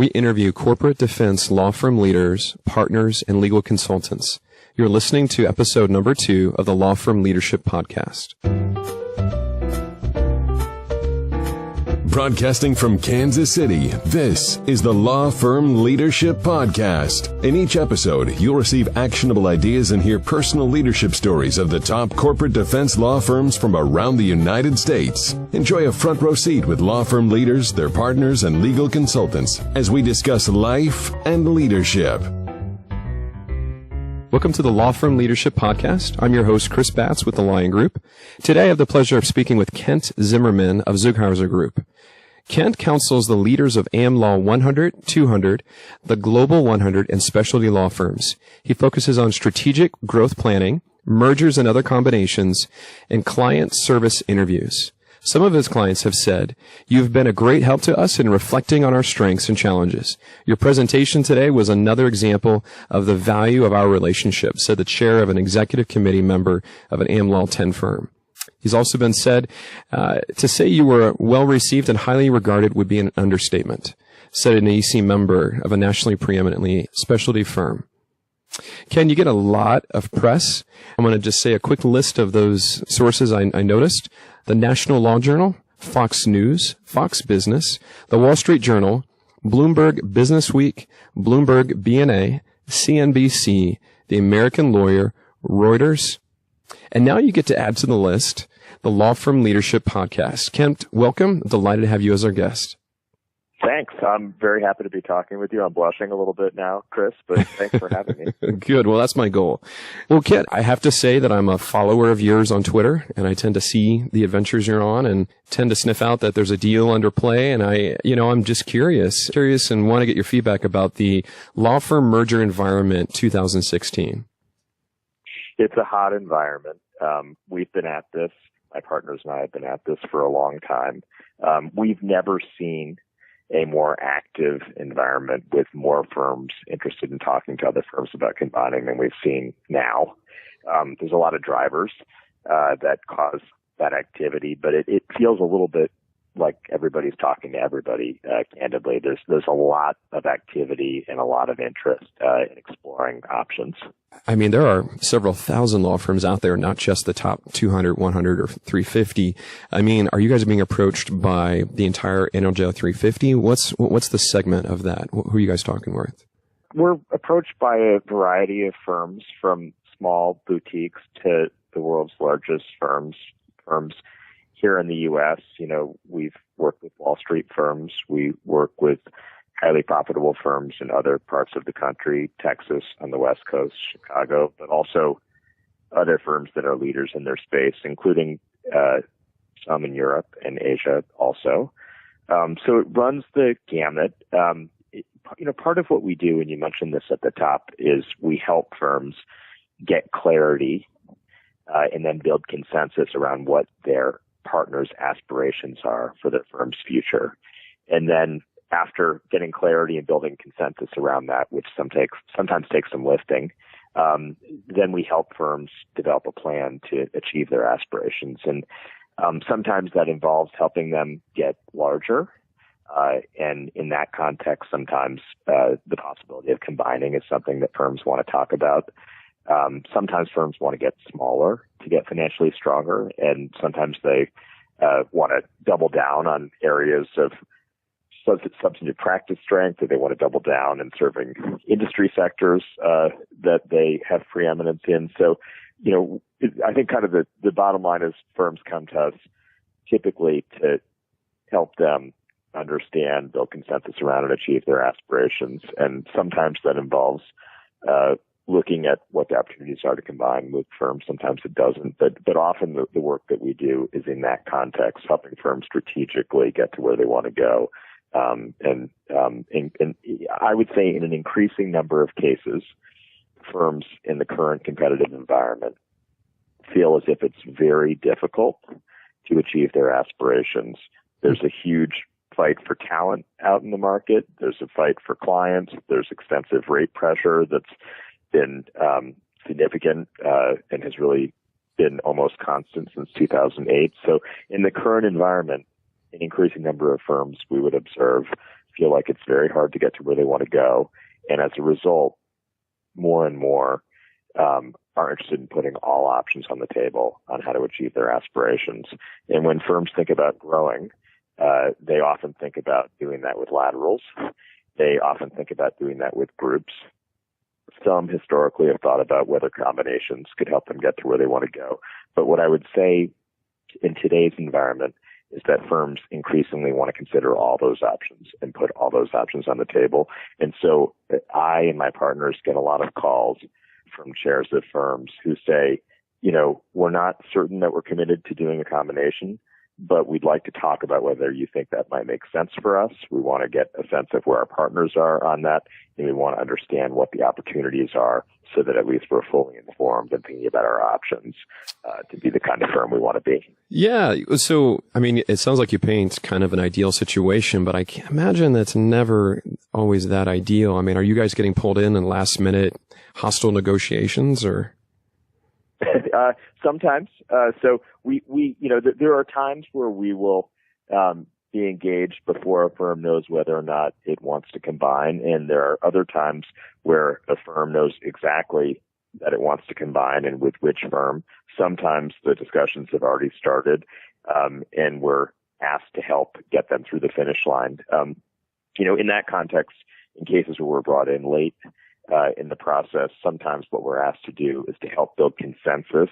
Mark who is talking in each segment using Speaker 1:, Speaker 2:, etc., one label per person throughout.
Speaker 1: We interview corporate defense law firm leaders, partners, and legal consultants. You're listening to episode number 2 of the Law Firm Leadership Podcast.
Speaker 2: Broadcasting from Kansas City, this is the Law Firm Leadership Podcast. In each episode, you'll receive actionable ideas and hear personal leadership stories of the top corporate defense law firms from around the United States. Enjoy a front row seat with law firm leaders, their partners, and legal consultants as we discuss life and leadership.
Speaker 1: Welcome to the Law Firm Leadership Podcast. I'm your host, Chris Batts with the Lion Group. Today I have the pleasure of speaking with Kent Zimmerman of Zeughauser Group. Kent counsels the leaders of Am Law 100, 200, the Global 100, and specialty law firms. He focuses on strategic growth planning, mergers and other combinations, and client service interviews. Some of his clients have said, "You've been a great help to us in reflecting on our strengths and challenges. Your presentation today was another example of the value of our relationship," said the chair of an executive committee member of an Am Law 10 firm. He's also been said, to say you were well received and highly regarded would be an understatement, said an EC member of a nationally preeminently specialty firm. Ken, you get a lot of press. I'm going to just say a quick list of those sources I noticed. The National Law Journal, Fox News, Fox Business, The Wall Street Journal, Bloomberg Business Week, Bloomberg BNA, CNBC, The American Lawyer, Reuters. And now you get to add to the list the Law Firm Leadership Podcast. Kent, welcome. Delighted to have you as our guest.
Speaker 3: Thanks. I'm very happy to be talking with you. I'm blushing a little bit now, Chris, but thanks for having me.
Speaker 1: Good. Well, that's my goal. Well, Kent, I have to say that I'm a follower of yours on Twitter, and I tend to see the adventures you're on and tend to sniff out that there's a deal under play. And I'm just curious and want to get your feedback about the law firm merger environment 2016.
Speaker 3: It's a hot environment. We've been at this. My partners and I have been at this for a long time. We've never seen a more active environment with more firms interested in talking to other firms about combining than we've seen now. There's a lot of drivers that cause that activity, but it feels a little bit like everybody's talking to everybody, candidly. There's a lot of activity and a lot of interest in exploring options.
Speaker 1: I mean, there are several thousand law firms out there, not just the top 200, 100, or 350. I mean, are you guys being approached by the entire NLJ 350? What's the segment of that? Who are you guys talking with?
Speaker 3: We're approached by a variety of firms, from small boutiques to the world's largest firms. Here in the U.S., we've worked with Wall Street firms. We work with highly profitable firms in other parts of the country, Texas on the West Coast, Chicago, but also other firms that are leaders in their space, including some in Europe and Asia also. So it runs the gamut. Part of what we do, and you mentioned this at the top, is we help firms get clarity and then build consensus around what their partners' aspirations are for their firm's future. And then after getting clarity and building consensus around that, which sometimes takes some lifting, then we help firms develop a plan to achieve their aspirations. And sometimes that involves helping them get larger. And in that context, sometimes the possibility of combining is something that firms want to talk about. Sometimes firms want to get smaller to get financially stronger, and sometimes they want to double down on areas of substantive practice strength, or they want to double down in serving industry sectors that they have preeminence in. So, I think kind of the bottom line is firms come to us typically to help them understand, build consensus around, and achieve their aspirations. And sometimes that involves looking at what the opportunities are to combine with firms. Sometimes it doesn't, but often the work that we do is in that context, helping firms strategically get to where they want to go. And I would say in an increasing number of cases, firms in the current competitive environment feel as if it's very difficult to achieve their aspirations. There's a huge fight for talent out in the market. There's a fight for clients. There's extensive rate pressure that's been significant and has really been almost constant since 2008. So in the current environment, an increasing number of firms we would observe feel like it's very hard to get to where they want to go. And as a result, more and more are interested in putting all options on the table on how to achieve their aspirations. And when firms think about growing, they often think about doing that with laterals. They often think about doing that with groups. Some historically have thought about whether combinations could help them get to where they want to go. But what I would say in today's environment is that firms increasingly want to consider all those options and put all those options on the table. And so I and my partners get a lot of calls from chairs of firms who say, we're not certain that we're committed to doing a combination, but we'd like to talk about whether you think that might make sense for us. We want to get a sense of where our partners are on that, and we want to understand what the opportunities are so that at least we're fully informed and thinking about our options to be the kind of firm we want to be.
Speaker 1: Yeah. So, it sounds like you paint kind of an ideal situation, but I can't imagine that's never always that ideal. Are you guys getting pulled in last minute hostile negotiations or?
Speaker 3: Sometimes. So there are times where we will be engaged before a firm knows whether or not it wants to combine, and there are other times where a firm knows exactly that it wants to combine and with which firm. Sometimes the discussions have already started, and we're asked to help get them through the finish line. In that context, in cases where we're brought in late in the process, sometimes what we're asked to do is to help build consensus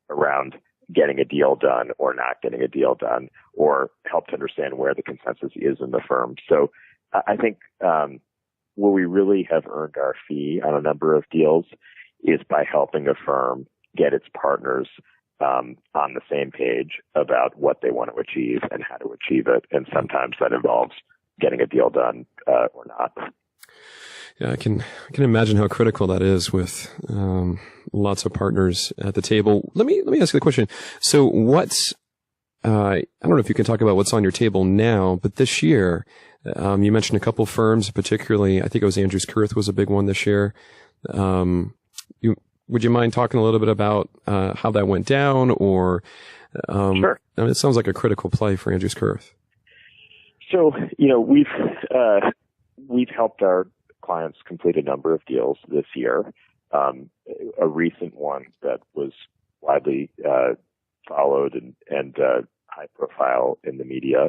Speaker 3: around getting a deal done or not getting a deal done, or help to understand where the consensus is in the firm. So I think where we really have earned our fee on a number of deals is by helping a firm get its partners on the same page about what they want to achieve and how to achieve it. And sometimes that involves getting a deal done or not.
Speaker 1: Yeah, I can imagine how critical that is with lots of partners at the table. Let me ask you the question. So I don't know if you can talk about what's on your table now, but this year, you mentioned a couple firms, particularly, I think it was Andrews Kurth was a big one this year. Would you mind talking a little bit about how that went down, or
Speaker 3: Sure.
Speaker 1: It sounds like a critical play for Andrews Kurth.
Speaker 3: So, we've helped our clients complete a number of deals this year. A recent one that was widely followed and high profile in the media.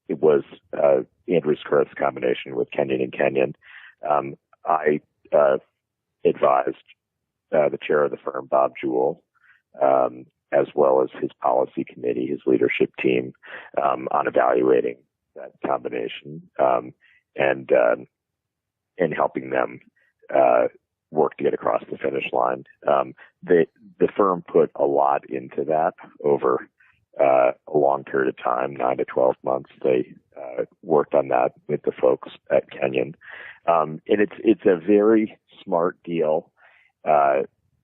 Speaker 3: It was Andrews Kurth's combination with Kenyon and Kenyon. I advised the chair of the firm, Bob Jewell, as well as his policy committee, his leadership team, on evaluating that combination and helping them work to get across the finish line. The firm put a lot into that over a long period of time, 9 to 12 months. They worked on that with the folks at Kenyon. And it's a very smart deal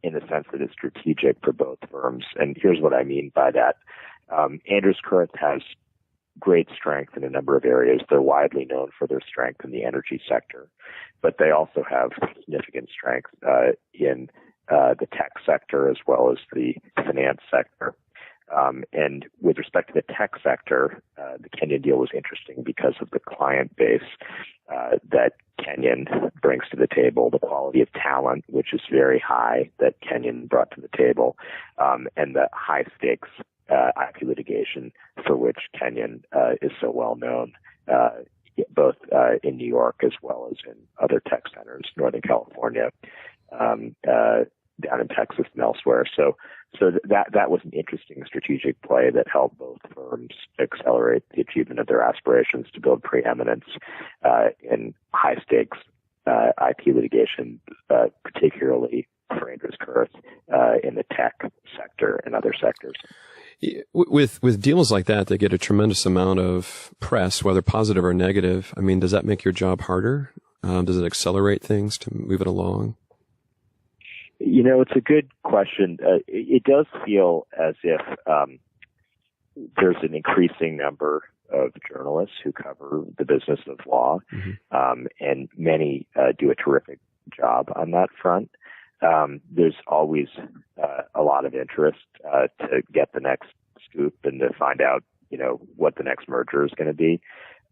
Speaker 3: in the sense that it's strategic for both firms. And here's what I mean by that. Andrews Kurth has great strength in a number of areas. They're widely known for their strength in the energy sector, but they also have significant strength in the tech sector as well as the finance sector. And with respect to the tech sector, the Kenyon deal was interesting because of the client base that Kenyon brings to the table, the quality of talent, which is very high, that Kenyon brought to the table, and the high stakes IP litigation for which Kenyon is so well known, both in New York as well as in other tech centers, Northern California, down in Texas and elsewhere. So that was an interesting strategic play that helped both firms accelerate the achievement of their aspirations to build preeminence in high stakes IP litigation, particularly for Andrews Kurth in the tech sector and other sectors.
Speaker 1: With deals like that, they get a tremendous amount of press, whether positive or negative. Does that make your job harder? Does it accelerate things to move it along?
Speaker 3: It's a good question. It does feel as if there's an increasing number of journalists who cover the business of law, and many do a terrific job on that front. There's always a lot of interest to get the next scoop and to find out, what the next merger is going to be.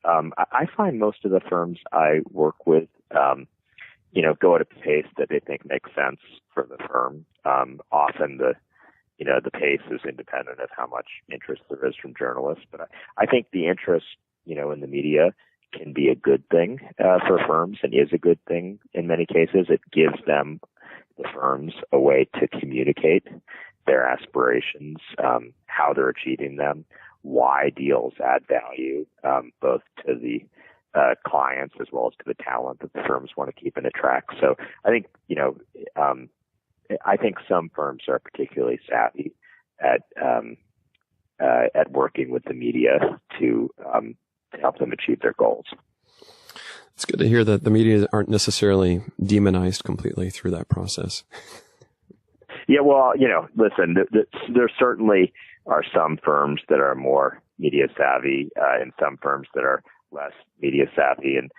Speaker 3: I find most of the firms I work with, go at a pace that they think makes sense for the firm. Often the pace is independent of how much interest there is from journalists. But I think the interest, in the media can be a good thing for firms, and is a good thing in many cases. It gives them, the firms, a way to communicate their aspirations, how they're achieving them, why deals add value, both to the clients as well as to the talent that the firms want to keep and attract. So I think, I think some firms are particularly savvy at working with the media to help them achieve their goals.
Speaker 1: It's good to hear that the media aren't necessarily demonized completely through that process.
Speaker 3: Yeah, well, listen, there certainly are some firms that are more media savvy, and some firms that are less media savvy. And,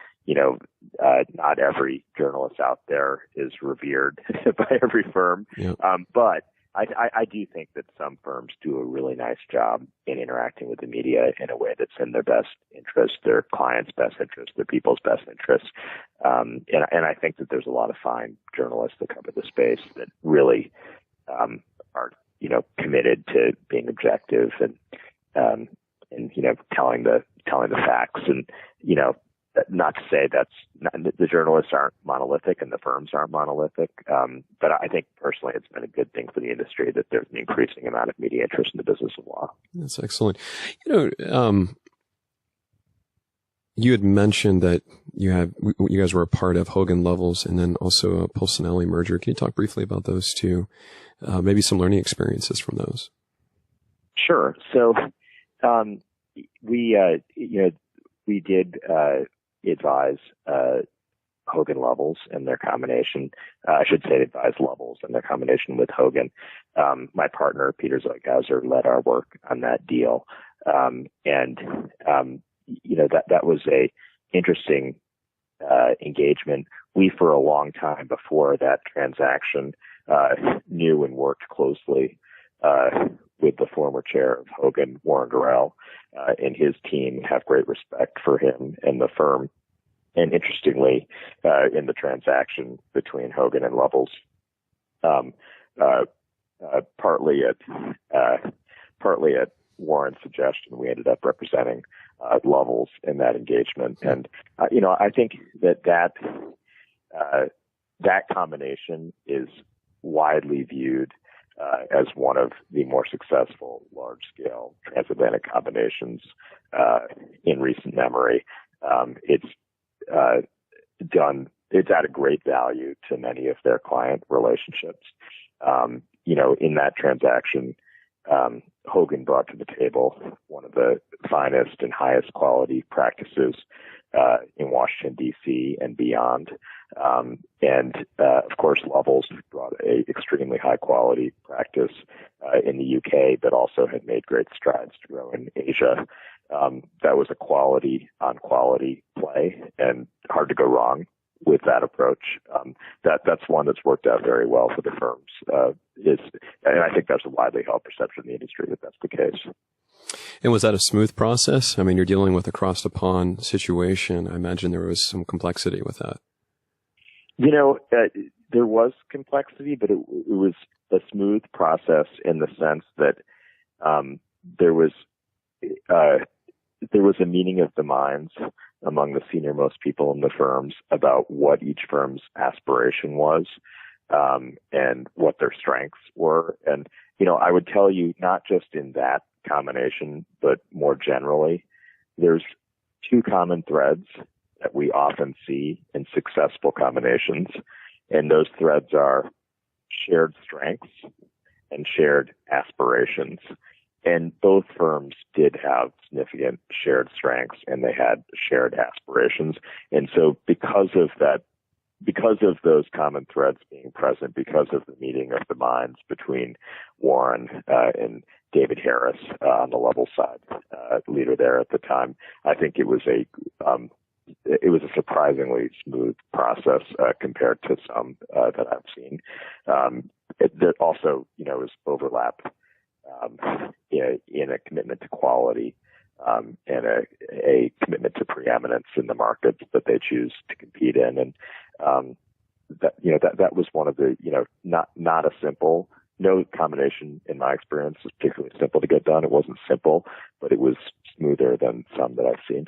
Speaker 3: not every journalist out there is revered by every firm. Yep. But I do think that some firms do a really nice job in interacting with the media in a way that's in their best interest, their clients' best interest, their people's best interest. And I think that there's a lot of fine journalists that cover the space that really are, committed to being objective and telling the facts. And, not to say the journalists aren't monolithic and the firms aren't monolithic. But I think personally it's been a good thing for the industry that there's an increasing amount of media interest in the business of law. That's
Speaker 1: excellent. You had mentioned that you guys were a part of Hogan Lovells and then also a Polsinelli merger. Can you talk briefly about those two? Maybe some learning experiences from those.
Speaker 3: Sure. So, we did, advise, Hogan Lovells and their combination. I should say advise Lovells and their combination with Hogan. My partner, Peter Zeughauser, led our work on that deal. That was a interesting, engagement. We, for a long time before that transaction, knew and worked closely, with the former chair of Hogan, Warren Gorell, and his team, have great respect for him and the firm. And interestingly, in the transaction between Hogan and Lovells, partly at Warren's suggestion, we ended up representing Lovells in that engagement. And I think that combination is widely viewed as one of the more successful large-scale transatlantic combinations in recent memory. It's added great value to many of their client relationships. In that transaction, Hogan brought to the table one of the finest and highest quality practices in Washington, D.C. and beyond. Of course, Lovells brought a extremely high quality practice in the UK, but also had made great strides to grow in Asia. That was a quality on quality play, and hard to go wrong with that approach. That's one that's worked out very well for the firms. And I think that's a widely held perception in the industry that that's the case.
Speaker 1: And was that a smooth process? I mean, you're dealing with a cross the pond situation. I imagine there was some complexity with that.
Speaker 3: There was complexity, but it was a smooth process in the sense that there was a meeting of the minds among the senior-most people in the firms about what each firm's aspiration was, and what their strengths were. And, I would tell you, not just in that combination, but more generally, there's two common threads that we often see in successful combinations. And those threads are shared strengths and shared aspirations. And both firms did have significant shared strengths and they had shared aspirations. And so because of those common threads being present, because of the meeting of the minds between Warren and David Harris on the Lovells side, leader there at the time, I think it was a surprisingly smooth process compared to some that I've seen. That also, is overlap in a commitment to quality and a commitment to preeminence in the markets that they choose to compete in. And that was one of the, not a simple, no combination in my experience was particularly simple to get done. It wasn't simple, but it was smoother than some that I've seen.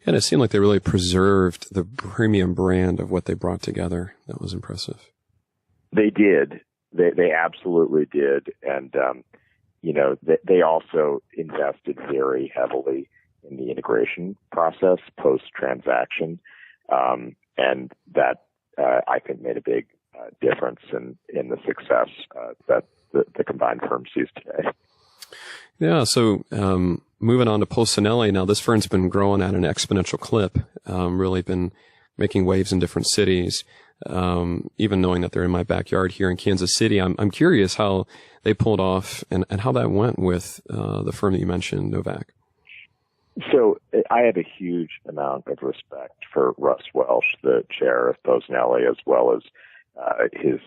Speaker 1: And it seemed like they really preserved the premium brand of what they brought together. That was impressive.
Speaker 3: They did. They absolutely did. And, they also invested very heavily in the integration process post-transaction. And that, I think, made a big difference in the success that the combined firm sees today.
Speaker 1: Yeah. So, moving on to Polsinelli. Now, this firm's been growing at an exponential clip, really been making waves in different cities. Even knowing that they're in my backyard here in Kansas City, I'm curious how they pulled off and how that went with, the firm that you mentioned, Novak.
Speaker 3: So I have a huge amount of respect for Russ Welsh, the chair of Polsinelli, as well as his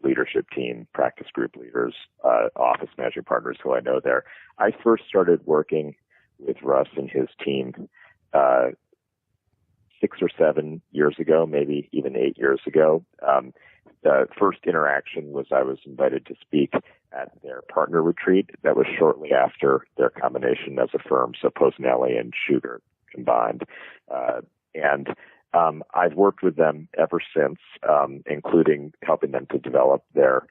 Speaker 3: leadership team, practice group leaders, office managing partners who I know there. I first started working with Russ and his team 6 or 7 years ago, maybe even 8 years ago. The first interaction was I was invited to speak at their partner retreat. That was shortly after their combination as a firm, so Polsinelli and Sugar combined. And I've worked with them ever since, including helping them to develop their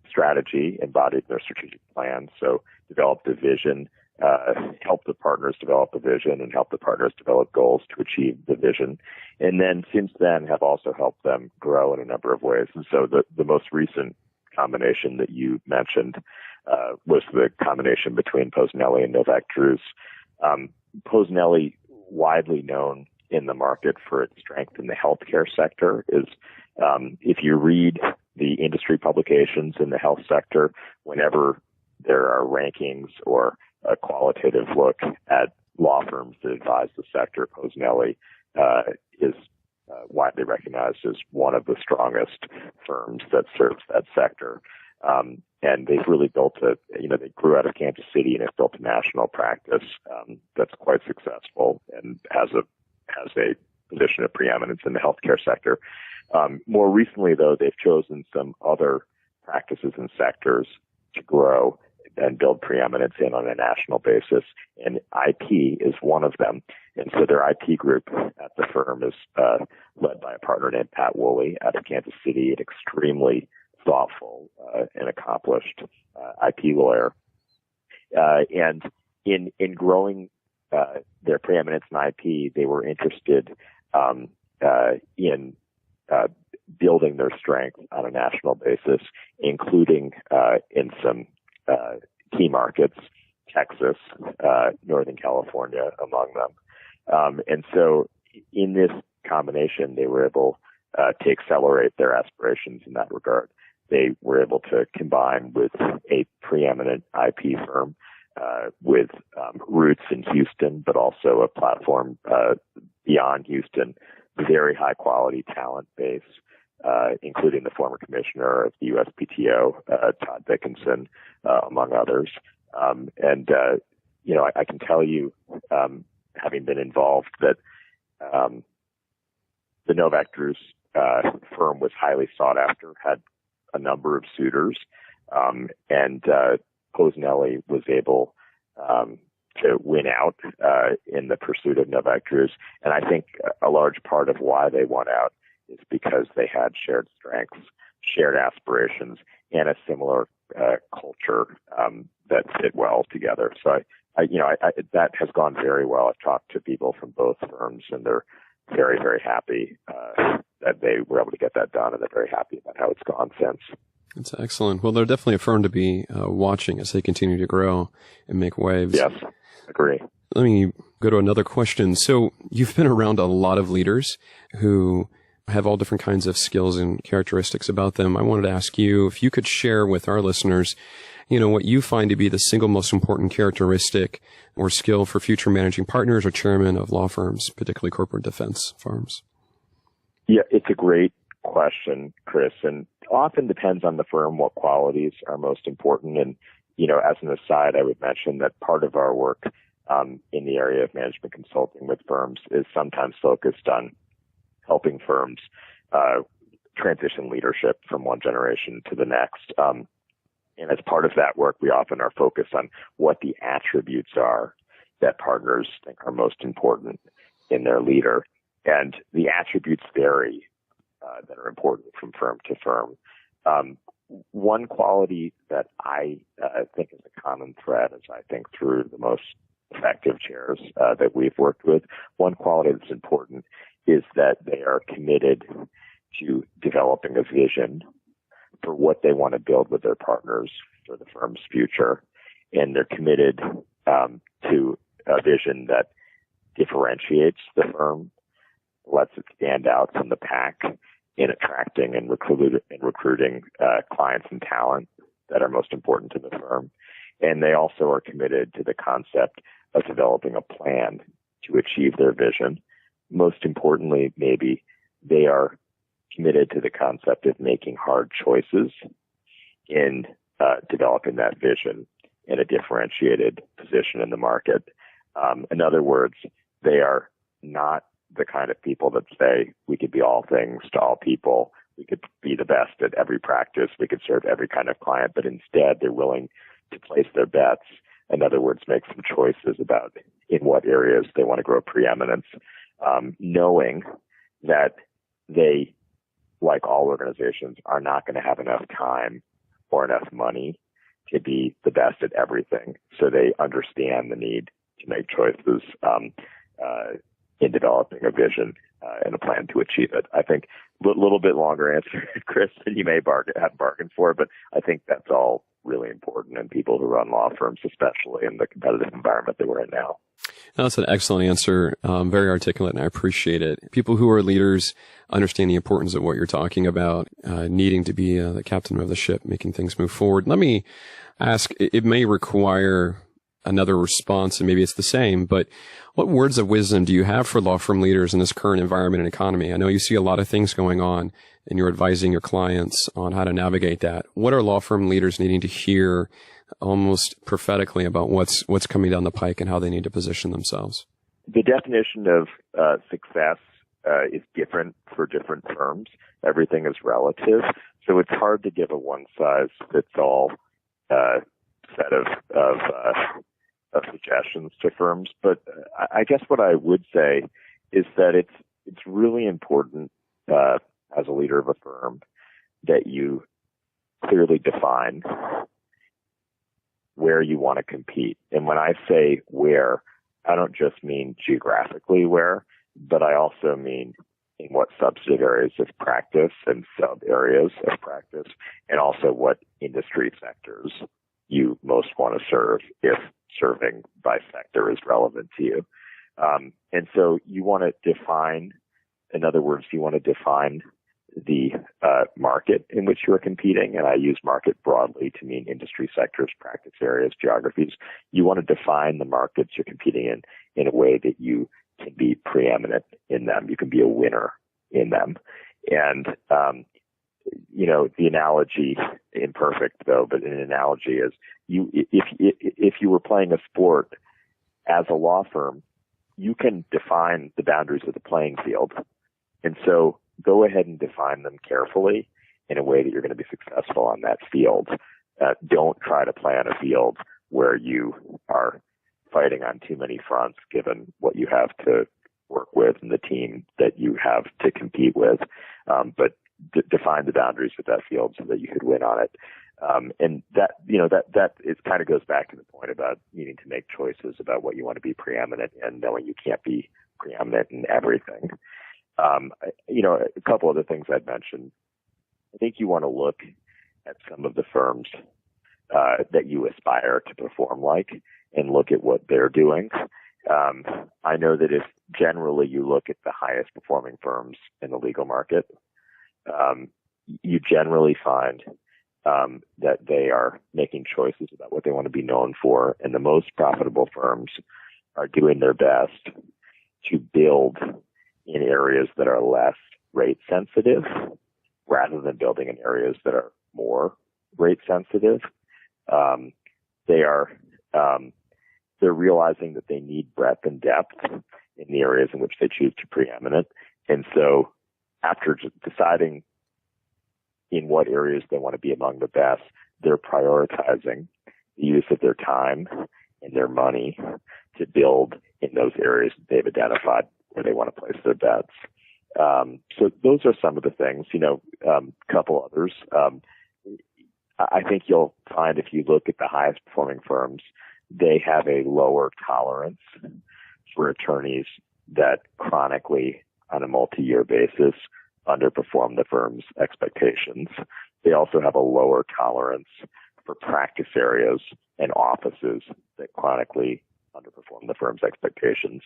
Speaker 3: strategy, embodied their strategic plan. So developed a vision, help the partners develop a vision, and help the partners develop goals to achieve the vision. And then since then have also helped them grow in a number of ways. And so the most recent combination that you mentioned was the combination between Polsinelli and Novak Drews. Polsinelli, widely known in the market for its strength in the healthcare sector, is if you read the industry publications in the health sector, whenever there are rankings or a qualitative look at law firms that advise the sector, Polsinelli is widely recognized as one of the strongest firms that serves that sector. And they've really built they grew out of Kansas City and have built a national practice that's quite successful and has a position of preeminence in the healthcare sector. More recently, though, they've chosen some other practices and sectors to grow and build preeminence in on a national basis, and IP is one of them. And so their IP group at the firm is led by a partner named Pat Woolley out of Kansas City, an extremely thoughtful and accomplished IP lawyer. And in growing their preeminence in IP, they were interested in building their strength on a national basis, including in some key markets, Texas, Northern California, among them. And so in this combination, they were able to accelerate their aspirations in that regard. They were able to combine with a preeminent IP firm with roots in Houston, but also a platform beyond Houston, very high-quality talent base, including the former commissioner of the USPTO, Todd Dickinson, among others. I can tell you, having been involved, that the Novak Drews firm was highly sought after, had a number of suitors, and Polsinelli was able to win out in the pursuit of Novak Drews. And I think a large part of why they won out is because they had shared strengths, shared aspirations, and a similar culture that fit well together. So that has gone very well. I've talked to people from both firms, and they're very, very happy that they were able to get that done, and they're very happy about how it's gone since. That's
Speaker 1: excellent. Well, they're definitely a firm to be watching as they continue to grow and make waves.
Speaker 3: Yes, agree.
Speaker 1: Let me go to another question. So you've been around a lot of leaders who have all different kinds of skills and characteristics about them. I wanted to ask you if you could share with our listeners, what you find to be the single most important characteristic or skill for future managing partners or chairmen of law firms, particularly corporate defense firms.
Speaker 3: Yeah, it's a great question, Chris, and often depends on the firm what qualities are most important. And, as an aside, I would mention that part of our work in the area of management consulting with firms is sometimes focused on helping firms transition leadership from one generation to the next. And as part of that work, we often are focused on what the attributes are that partners think are most important in their leader. And the attributes vary that are important from firm to firm. One quality that I think is a common thread as I think through the most effective chairs that we've worked with, one quality that's important is that they are committed to developing a vision for what they want to build with their partners for the firm's future. And they're committed to a vision that differentiates the firm, lets it stand out from the pack in attracting and recruiting clients and talent that are most important to the firm. And they also are committed to the concept of developing a plan to achieve their vision. Most importantly, maybe they are committed to the concept of making hard choices in developing that vision in a differentiated position in the market. In other words, they are not the kind of people that say we could be all things to all people. We could be the best at every practice. We could serve every kind of client, but instead they're willing to place their bets. In other words, make some choices about in what areas they want to grow preeminence, knowing that they, like all organizations, are not going to have enough time or enough money to be the best at everything. So they understand the need to make choices in developing a vision and a plan to achieve it. I think a little bit longer answer, Chris, than you may have bargained for, but I think that's all really important in people who run law firms, especially in the competitive environment that we're in now.
Speaker 1: That's an excellent answer. Very articulate, and I appreciate it. People who are leaders understand the importance of what you're talking about, needing to be the captain of the ship, making things move forward. Let me ask, it may require another response, and maybe it's the same, but what words of wisdom do you have for law firm leaders in this current environment and economy? I know you see a lot of things going on, and you're advising your clients on how to navigate that. What are law firm leaders needing to hear almost prophetically about what's coming down the pike and how they need to position themselves?
Speaker 3: The definition of success is different for different firms. Everything is relative, so it's hard to give a one-size-fits-all set of suggestions to firms. But I guess what I would say is that it's really important as a leader of a firm that you clearly define where you want to compete. And when I say where, I don't just mean geographically where, but I also mean in what substantive areas of practice and sub areas of practice, and also what industry sectors you most want to serve if serving by sector is relevant to you. And so you want to define, in other words, you want to define the market in which you are competing, and I use market broadly to mean industry sectors, practice areas, geographies. You want to define the markets you're competing in a way that you can be preeminent in them. You can be a winner in them. And, the analogy, imperfect though, but an analogy is if you were playing a sport as a law firm, you can define the boundaries of the playing field. And so go ahead and define them carefully in a way that you're going to be successful on that field. Don't try to play on a field where you are fighting on too many fronts given what you have to work with and the team that you have to compete with. But define the boundaries of that field so that you could win on it. And that it kind of goes back to the point about needing to make choices about what you want to be preeminent and knowing you can't be preeminent in everything. A couple other things I'd mention. I think you want to look at some of the firms that you aspire to perform like and look at what they're doing. I know that if generally you look at the highest performing firms in the legal market, you generally find that they are making choices about what they want to be known for, and the most profitable firms are doing their best to build in areas that are less rate sensitive rather than building in areas that are more rate sensitive. They're they're realizing that they need breadth and depth in the areas in which they choose to preeminent. And so after deciding in what areas they want to be among the best, they're prioritizing the use of their time and their money to build in those areas that they've identified where they want to place their bets. So those are some of the things, couple others. I think you'll find if you look at the highest performing firms, they have a lower tolerance for attorneys that chronically, on a multi-year basis, underperform the firm's expectations. They also have a lower tolerance for practice areas and offices that chronically underperform the firm's expectations.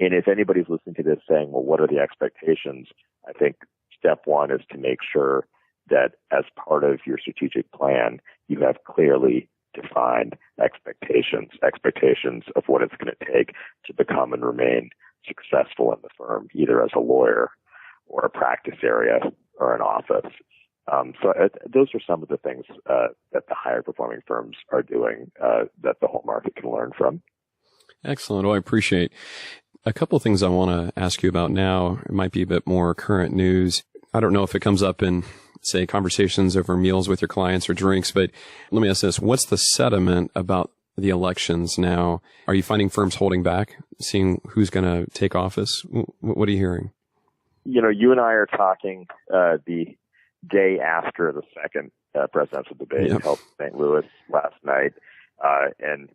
Speaker 3: And if anybody's listening to this saying, well, what are the expectations? I think step one is to make sure that as part of your strategic plan, you have clearly defined expectations of what it's going to take to become and remain successful in the firm, either as a lawyer or a practice area or an office. Those are some of the things that the higher performing firms are doing that the whole market can learn from.
Speaker 1: Excellent. Well, I appreciate a couple of things I want to ask you about now. It might be a bit more current news. I don't know if it comes up in, say, conversations over meals with your clients or drinks, but let me ask this. What's the sentiment about the elections now? Are you finding firms holding back, seeing who's going to take office? What are you hearing?
Speaker 3: You and I are talking the day after the second presidential debate held in St. Louis last night, and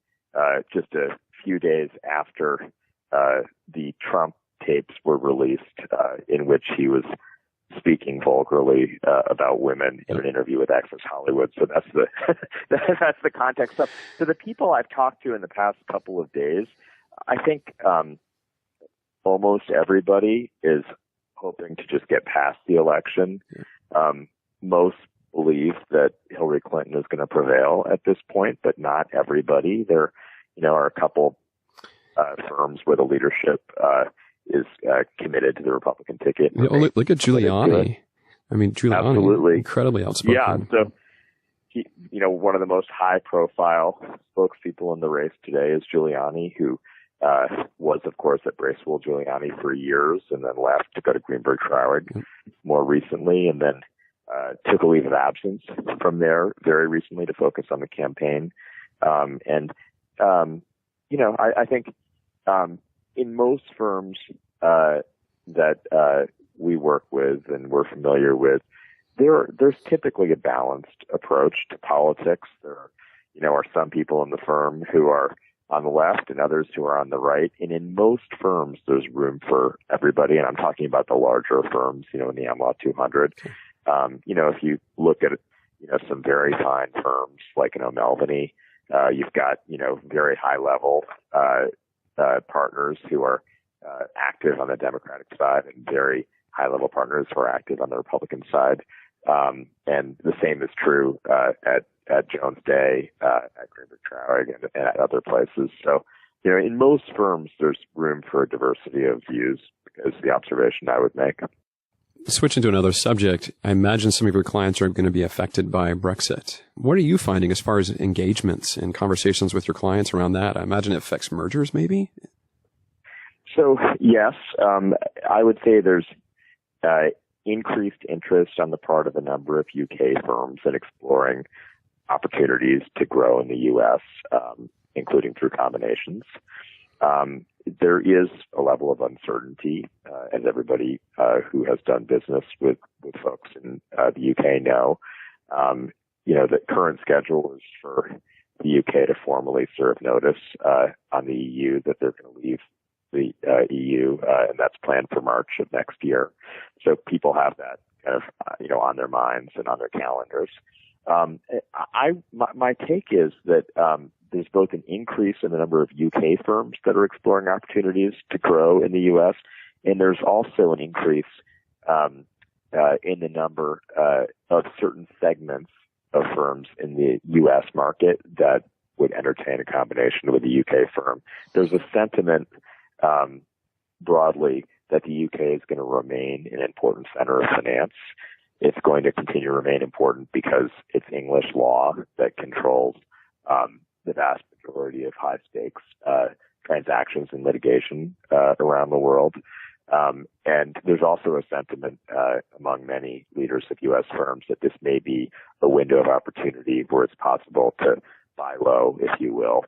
Speaker 3: just a few days after the Trump tapes were released, in which he was speaking vulgarly about women in an interview with Access Hollywood. So that's the that's the context. So the people I've talked to in the past couple of days, I think almost everybody is hoping to just get past the election. Most believe that Hillary Clinton is going to prevail at this point, but not everybody. There, are a couple firms where the leadership is committed to the Republican ticket.
Speaker 1: Look at Giuliani. I mean, Giuliani, absolutely incredibly outspoken.
Speaker 3: Yeah, so he, one of the most high-profile spokespeople in the race today is Giuliani, who was, of course, at Bracewell Giuliani for years, and then left to go to Greenberg Traurig more recently, and then took a leave of absence from there very recently to focus on the campaign. I think in most firms that we work with and we're familiar with, there's typically a balanced approach to politics. There, are some people in the firm who are on the left and others who are on the right. And in most firms, there's room for everybody. And I'm talking about the larger firms, in the AmLaw 200. If you look at, some very fine firms like, Melvany, you've got, very high level, partners who are, active on the Democratic side and very high level partners who are active on the Republican side. And the same is true, at Jones Day, at Greenberg Traurig and at other places. So, in most firms, there's room for a diversity of views, is the observation I would make.
Speaker 1: Switching to another subject, I imagine some of your clients are going to be affected by Brexit. What are you finding as far as engagements and conversations with your clients around that? I imagine it affects mergers, maybe?
Speaker 3: So, yes, I would say there's increased interest on the part of a number of UK firms in exploring opportunities to grow in the U.S., including through combinations. There is a level of uncertainty, as everybody who has done business with folks in the UK know. The current schedule is for the UK to formally serve notice on the EU that they're going to leave the EU, and that's planned for March of next year. So people have that kind of on their minds and on their calendars. My take is that there's both an increase in the number of UK firms that are exploring opportunities to grow in the U.S., and there's also an increase in the number of certain segments of firms in the U.S. market that would entertain a combination with a UK firm. There's a sentiment broadly that the UK is going to remain an important center of finance. It's going to continue to remain important because it's English law that controls the vast majority of high stakes transactions and litigation around the world. And there's also a sentiment among many leaders of U.S. firms that this may be a window of opportunity where it's possible to buy low, if you will.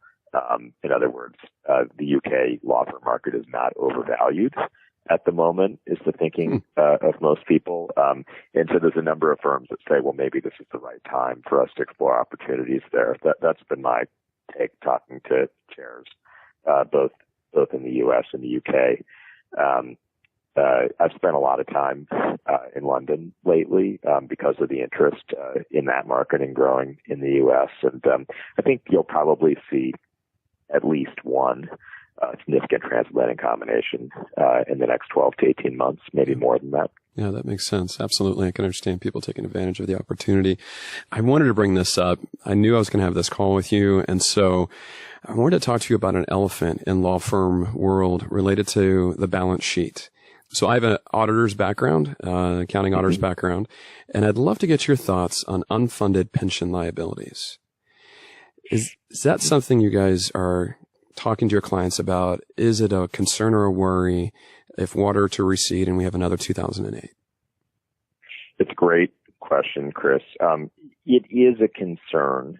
Speaker 3: In other words, the UK law firm market is not overvalued at the moment, is the thinking of most people. And so there's a number of firms that say, well, maybe this is the right time for us to explore opportunities there. That's been my take talking to chairs, both in the U.S. and the UK. I've spent a lot of time in London lately because of the interest in that market and growing in the U.S. And I think you'll probably see at least one significant transatlantic combination in the next 12 to 18 months, maybe more than that.
Speaker 1: Yeah, that makes sense. Absolutely. I can understand people taking advantage of the opportunity. I wanted to bring this up. I knew I was going to have this call with you. And so I wanted to talk to you about an elephant in law firm world related to the balance sheet. So I have an auditor's background, accounting auditor's background, and I'd love to get your thoughts on unfunded pension liabilities. Is that something you guys are talking to your clients about? Is it a concern or a worry if water to recede and we have another 2008?
Speaker 3: It's a great question, Chris. It is a concern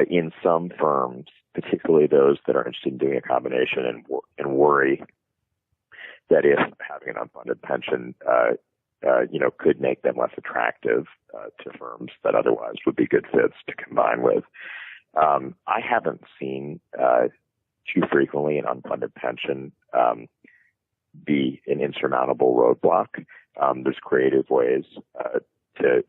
Speaker 3: in some firms, particularly those that are interested in doing a combination and worry that if having an unfunded pension, could make them less attractive to firms that otherwise would be good fits to combine with. I haven't seen too frequently an unfunded pension be an insurmountable roadblock. There's creative ways to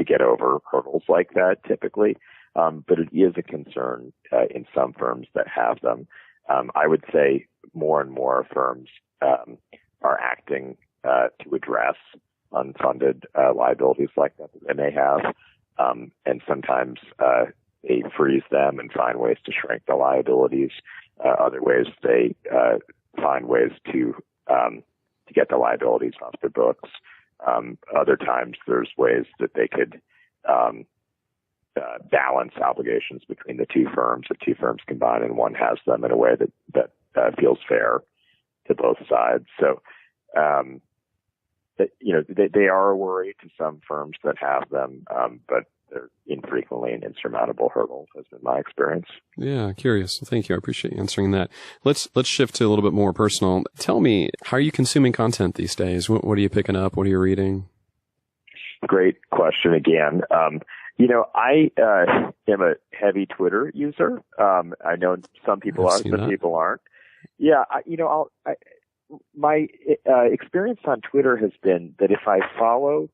Speaker 3: get over hurdles like that typically, but it is a concern in some firms that have them. I would say more and more firms are acting to address unfunded liabilities like that they may have, and sometimes they freeze them and find ways to shrink the liabilities. Other ways they find ways to get the liabilities off their books. Other times there's ways that they could balance obligations between the two firms. If two firms combine and one has them in a way that feels fair to both sides. So, they are a worry to some firms that have them, but they're infrequently an insurmountable hurdle, has been my experience.
Speaker 1: Yeah, curious. Well, thank you. I appreciate you answering that. Let's shift to a little bit more personal. Tell me, how are you consuming content these days? What are you picking up? What are you reading?
Speaker 3: Great question again. I am a heavy Twitter user. I know some people are, some people aren't. Yeah, my experience on Twitter has been that if I follow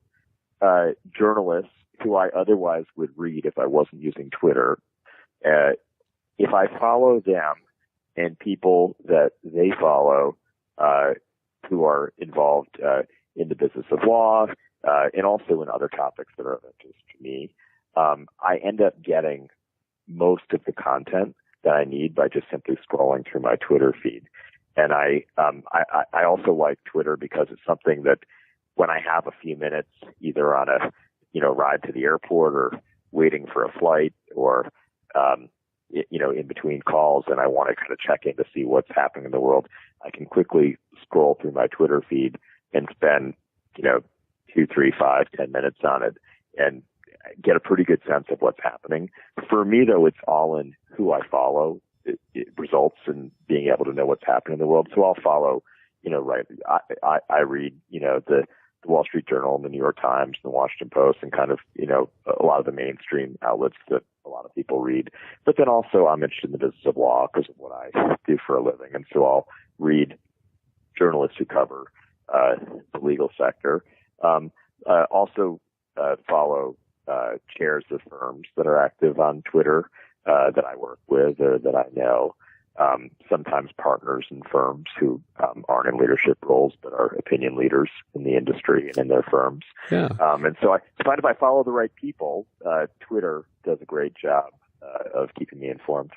Speaker 3: journalists who I otherwise would read if I wasn't using Twitter, if I follow them and people that they follow who are involved in the business of law and also in other topics that are of interest to me, I end up getting most of the content that I need by just simply scrolling through my Twitter feed. And I also like Twitter because it's something that when I have a few minutes, either on a ride to the airport or waiting for a flight or in between calls, and I want to kind of check in to see what's happening in the world, I can quickly scroll through my Twitter feed and spend 2, 3, 5, 10 minutes on it and get a pretty good sense of what's happening. For me, though, it's all in who I follow. It results in being able to know what's happening in the world. So I'll follow, I read, the Wall Street Journal and the New York Times and the Washington Post and kind of, a lot of the mainstream outlets that a lot of people read. But then also I'm interested in the business of law because of what I do for a living. And so I'll read journalists who cover the legal sector. Also follow chairs of firms that are active on Twitter that I work with or that I know. Sometimes partners in firms who aren't in leadership roles but are opinion leaders in the industry and in their firms.
Speaker 1: Yeah.
Speaker 3: And so I find if I follow the right people, Twitter does a great job of keeping me informed.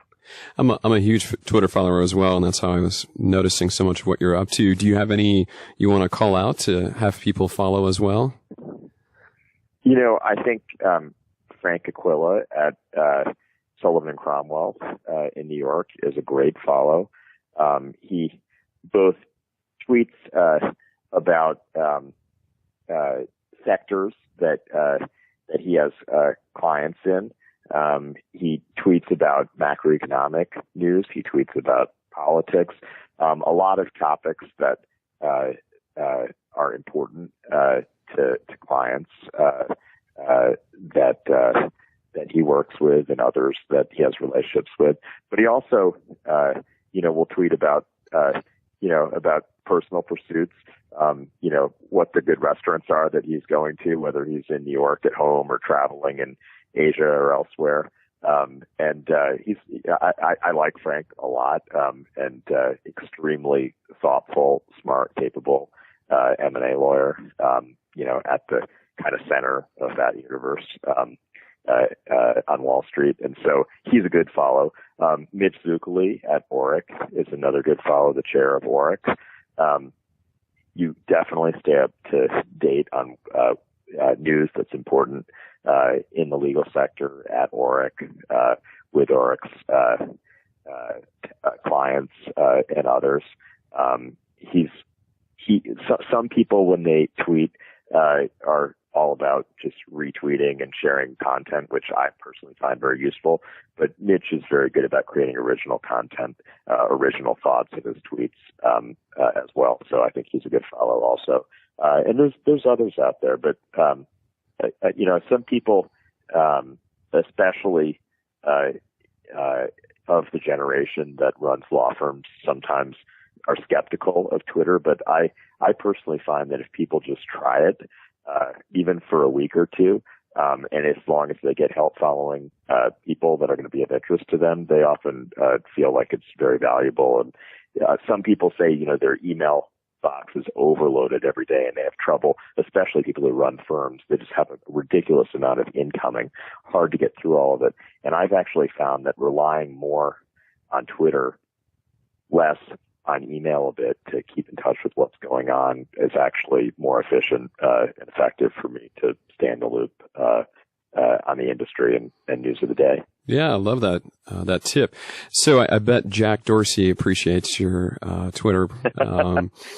Speaker 1: I'm a huge Twitter follower as well, and that's how I was noticing so much of what you're up to. Do you have any you want to call out to have people follow as well?
Speaker 3: I think Frank Aquila at Sullivan and Cromwell in New York is a great follow. He both tweets about sectors that he has clients in. He tweets about macroeconomic news. He tweets about politics. A lot of topics that are important to clients that he works with and others that he has relationships with. But he also, will tweet about personal pursuits, what the good restaurants are that he's going to, whether he's in New York at home or traveling in Asia or elsewhere. I like Frank a lot, and extremely thoughtful, smart, capable, M&A lawyer, at the kind of center of that universe, on Wall Street. And so he's a good follow. Mitch Zeughauser at Oric is another good follow, the chair of Oric. You definitely stay up to date on, news that's important, in the legal sector at Oric, with Oric's, clients, and others. Some people, when they tweet, are all about just retweeting and sharing content, which I personally find very useful. But Mitch is very good about creating original content, original thoughts in his tweets, as well. So I think he's a good follow also. And there's others out there, but, some people, especially, of the generation that runs law firms, sometimes are skeptical of Twitter. But I personally find that if people just try it, even for a week or two, and as long as they get help following people that are going to be of interest to them, they often feel like it's very valuable. And some people say, their email box is overloaded every day and they have trouble, especially people who run firms. They just have a ridiculous amount of incoming, hard to get through all of it. And I've actually found that relying more on Twitter, less on email a bit to keep in touch with what's going on is actually more efficient and effective for me to stay in the loop on the industry and news of the day.
Speaker 1: Yeah, I love that tip. So I bet Jack Dorsey appreciates your Twitter.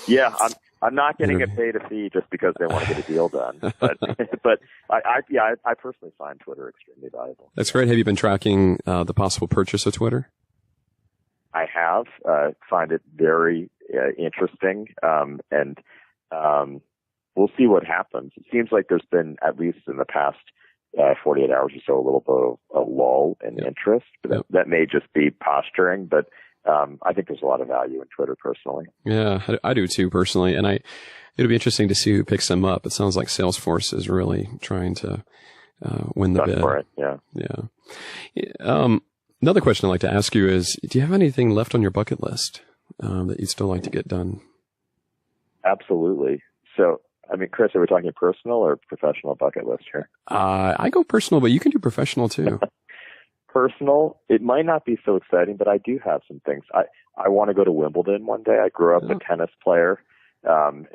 Speaker 3: Yeah, I'm not getting paid a fee just because they want to get a deal done. But I personally find Twitter extremely valuable.
Speaker 1: That's great. Have you been tracking the possible purchase of Twitter?
Speaker 3: I have, find it very interesting, and we'll see what happens. It seems like there's been, at least in the past 48 hours or so, a little bit of a lull in interest. But that may just be posturing, but I think there's a lot of value in Twitter personally. Yeah,
Speaker 1: I do too personally, and it'll be interesting to see who picks them up. It sounds like Salesforce is really trying to win the bid.
Speaker 3: For it,
Speaker 1: yeah. Another question I'd like to ask you is, do you have anything left on your bucket list that you'd still like to get done?
Speaker 3: Absolutely. So, Chris, are we talking personal or professional bucket list here?
Speaker 1: I go personal, but you can do professional too.
Speaker 3: Personal, it might not be so exciting, but I do have some things. I want to go to Wimbledon one day. I grew up a tennis player. And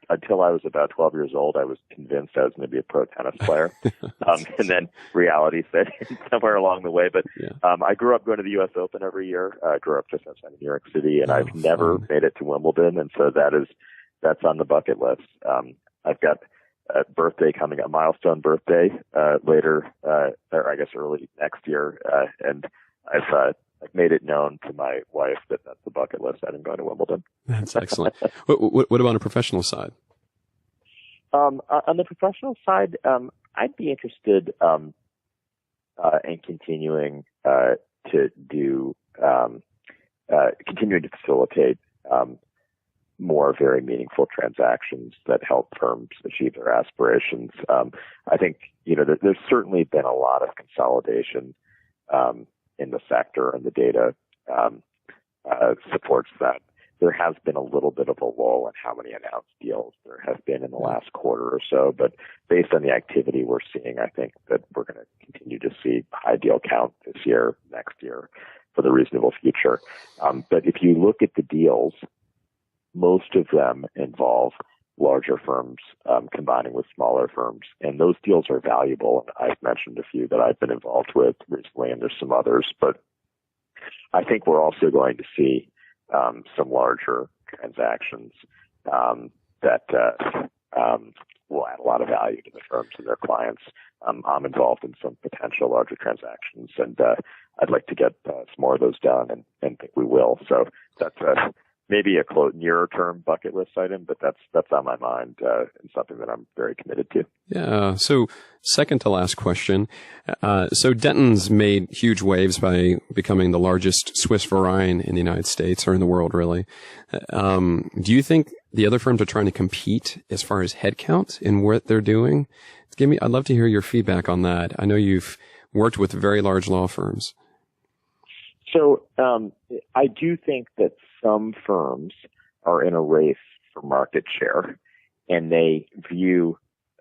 Speaker 3: until I was about 12 years old, I was convinced I was going to be a pro tennis player. And then reality set in somewhere along the way. But I grew up going to the U.S. Open every year. I grew up just outside of New York City, and I've never made it to Wimbledon. And so that's on the bucket list. I've got a birthday coming, a milestone birthday later, or I guess early next year, and I've made it known to my wife that that's the bucket list. I didn't go to Wimbledon.
Speaker 1: That's excellent. What about on a professional side?
Speaker 3: On the professional side, I'd be interested in continuing to do, continuing to facilitate more very meaningful transactions that help firms achieve their aspirations. I think, there's certainly been a lot of consolidation in the sector, and the data supports that. There has been a little bit of a lull in how many announced deals there have been in the last quarter or so, but based on the activity we're seeing, I think that we're going to continue to see high deal count this year, next year, for the reasonable future. But if you look at the deals, most of them involve larger firms combining with smaller firms. And those deals are valuable. And I've mentioned a few that I've been involved with recently, and there's some others. But I think we're also going to see some larger transactions that will add a lot of value to the firms and their clients. I'm involved in some potential larger transactions, and I'd like to get some more of those done, and think we will. So that's maybe a nearer term bucket list item, but that's on my mind and something that I'm very committed to.
Speaker 1: Yeah. So second to last question. So Denton's made huge waves by becoming the largest Swiss Verein in the United States, or in the world, really. Do you think the other firms are trying to compete as far as headcount in what they're doing? I'd love to hear your feedback on that. I know you've worked with very large law firms.
Speaker 3: So I do think that some firms are in a race for market share, and they view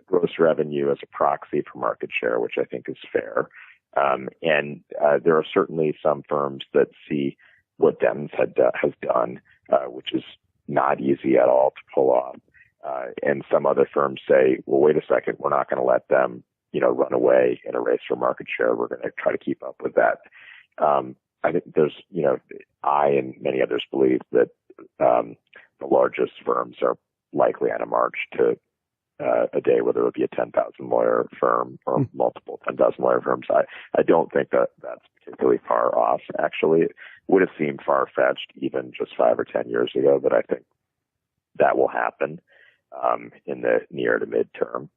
Speaker 3: gross revenue as a proxy for market share, which I think is fair. And there are certainly some firms that see what Denton's has done, which is not easy at all to pull off. And some other firms say, well, wait a second, we're not going to let them, run away in a race for market share. We're going to try to keep up with that. I think there's, I and many others believe that the largest firms are likely on a march to a day where there will be a 10,000 lawyer firm or multiple 10,000 lawyer firms. I don't think that that's particularly far off. Actually, it would have seemed far-fetched even just 5 or 10 years ago, but I think that will happen in the near to midterm.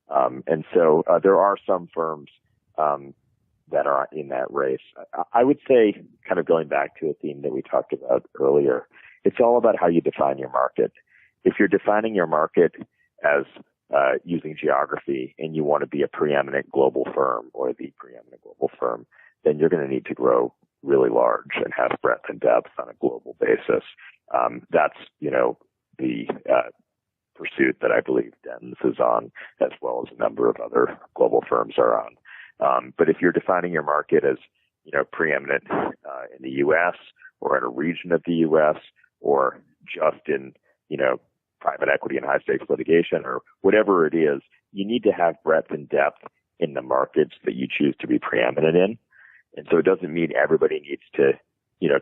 Speaker 3: And so there are some firms that are in that race. I would say, kind of going back to a theme that we talked about earlier, it's all about how you define your market. If you're defining your market as using geography and you want to be a preeminent global firm or the preeminent global firm, then you're going to need to grow really large and have breadth and depth on a global basis. That's, the pursuit that I believe Denton's is on, as well as a number of other global firms are on. But if you're defining your market as, preeminent in the U.S. or in a region of the U.S. or just in, private equity and high stakes litigation or whatever it is, you need to have breadth and depth in the markets that you choose to be preeminent in. And so it doesn't mean everybody needs to,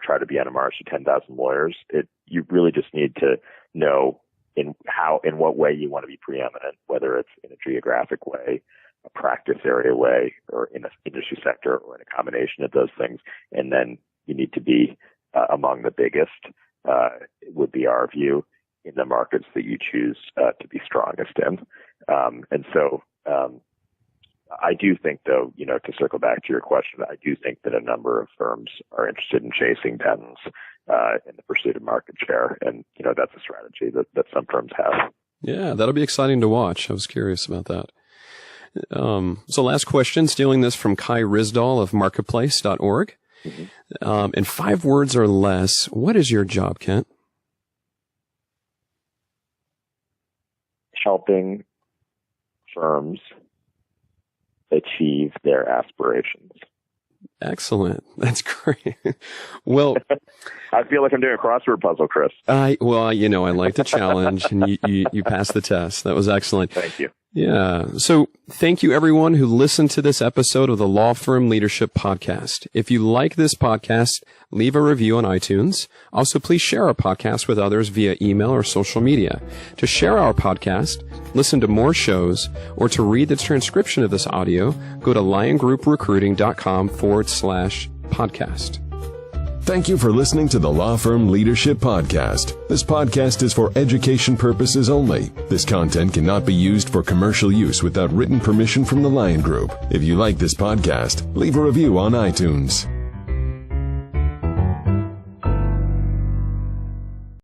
Speaker 3: try to be on a march to 10,000 lawyers. You really just need to know in what way you want to be preeminent, whether it's in a geographic way, a practice area way, or in an industry sector, or in a combination of those things. And then you need to be among the biggest, would be our view, in the markets that you choose to be strongest in. And so I do think, though, to circle back to your question, I do think that a number of firms are interested in chasing Denton's in the pursuit of market share. And, that's a strategy that some firms have. Yeah,
Speaker 1: that'll be exciting to watch. I was curious about that. So last question, stealing this from Kai Risdall of marketplace.org. Mm-hmm. In 5 words or less, what is your job, Kent?
Speaker 3: Helping firms achieve their aspirations.
Speaker 1: Excellent. That's great. Well,
Speaker 3: I feel like I'm doing a crossword puzzle, Chris.
Speaker 1: I like the challenge, and you passed the test. That was excellent.
Speaker 3: Thank you.
Speaker 1: Yeah. So thank you, everyone who listened to this episode of the Law Firm Leadership Podcast. If you like this podcast, leave a review on iTunes. Also, please share our podcast with others via email or social media. To share our podcast, listen to more shows, or to read the transcription of this audio, go to liongroup.recruiting.com/podcast.
Speaker 2: Thank you for listening to the Law Firm Leadership Podcast. This podcast is for education purposes only. This content cannot be used for commercial use without written permission from the Lion Group. If you like this podcast, leave a review on iTunes.